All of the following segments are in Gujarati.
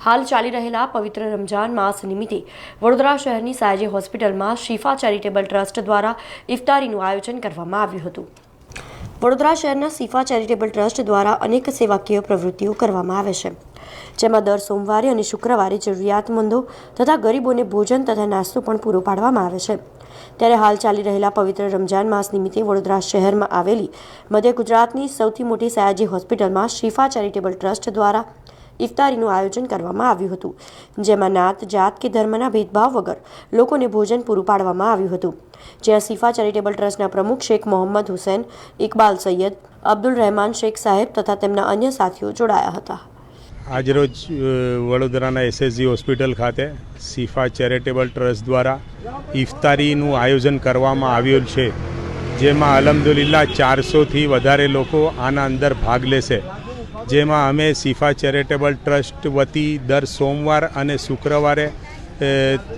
હાલ ચાલી રહેલા પવિત્ર રમજાન માસ નિમિત્તે વડોદરા શહેરની સાયજી હોસ્પિટલમાં શિફા ચેરિટેબલ ટ્રસ્ટ દ્વારા ઇફતારીનું આયોજન કરવામાં આવ્યું હતું। વડોદરા શહેરના શિફા ચેરિટેબલ ટ્રસ્ટ દ્વારા અનેક સેવાકીય પ્રવૃત્તિઓ કરવામાં આવે છે, જેમાં દર સોમવારે અને શુક્રવારે જરૂરિયાતમંદો તથા ગરીબોને ભોજન તથા નાસ્તો પણ પૂરો પાડવામાં આવે છે। ત્યારે હાલ ચાલી રહેલા પવિત્ર રમજાન માસ નિમિત્તે વડોદરા શહેરમાં આવેલી મધ્ય ગુજરાતની સૌથી મોટી સાયાજી હોસ્પિટલમાં શિફા ચેરિટેબલ ટ્રસ્ટ દ્વારા ઇફતારીનું આયોજન કરવામાં આવ્યું હતું, જેમાં નાત જાત કે ધર્મના ભેદભાવ વગર લોકોને ભોજન પૂરું પાડવામાં આવ્યું હતું। જ્યાં શિફા ચેરિટેબલ ટ્રસ્ટના પ્રમુખ શેખ મોહમ્મદ હુસૈન, ઇકબાલ સૈયદ, અબ્દુલ રહેમાન શેખ સાહેબ તથા તેમના અન્ય સાથીઓ જોડાયા હતા। આજરોજ વડોદરાના એસએસજી હોસ્પિટલ ખાતે શિફા ચેરિટેબલ ટ્રસ્ટ દ્વારા ઇફતારીનું આયોજન કરવામાં આવ્યું છે, જેમાં અલ્હમ્દુલિલ્લાહ 400થી વધારે લોકો આના અંદર ભાગ લેશે। જેમાં અમે શિફા ચેરિટેબલ ટ્રસ્ટ વતી દર સોમવાર અને શુક્રવારે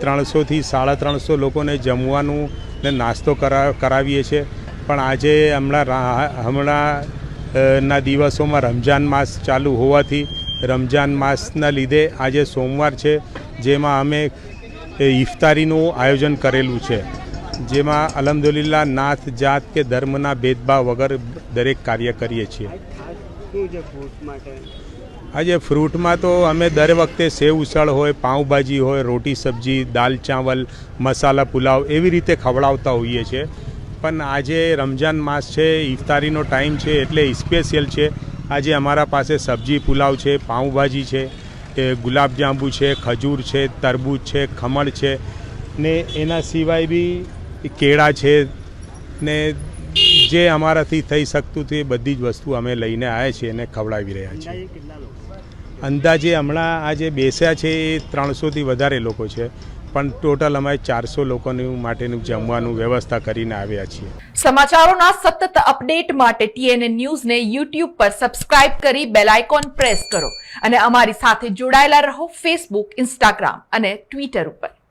300થી 350 લોકોને જમવાનું ને નાસ્તો કરાવીએ છીએ। પણ આજે હમણાંના દિવસોમાં રમજાન માસ ચાલુ હોવાથી રમજાન માસના લીધે આજે સોમવાર છે, જેમાં અમે ઇફતારીનું આયોજન કરેલું છે, જેમાં અલ્હમ્દુલિલ્લાહ નાત જાત કે ધર્મના ભેદભાવ વગર દરેક કાર્ય કરીએ છીએ। આજે ફ્રૂટમાં તો અમે દર વખતે સેવ ઉસળ હોય, પાઉંભાજી હોય, રોટી સબ્જી, દાલ ચાવલ, મસાલા પુલાવ એવી રીતે ખવડાવતા હોઈએ છીએ। પણ આજે રમજાન માસ છે, ઇફતારીનો ટાઈમ છે એટલે સ્પેશિયલ છે। આજે અમારા પાસે સબ્જી પુલાવ છે, પાઉંભાજી છે, ગુલાબજાંબુ છે, ખજૂર છે, તરબૂચ છે, ખમણ છે ને એના સિવાય બી કેળા છે ને જે અમારાથી થઈ શકતું હતું એ બધી જ વસ્તુ અમે લઈને આવ્યા છીએ અને ખવડાવી રહ્યા છીએ। અંદાજે હમણાં આજે બેસ્યા છે એ 300થી વધારે લોકો છે, પણ ટોટલ અમે 400 લોકોનું માટેનું જમવાનું વ્યવસ્થા કરીને આવ્યા છીએ। સમાચારોના સતત અપડેટ માટે TNN ન્યૂઝને YouTube પર સબસ્ક્રાઇબ કરી બેલ આઇકોન પ્રેસ કરો અને અમારી સાથે જોડાયેલા રહો Facebook, Instagram અને Twitter ઉપર।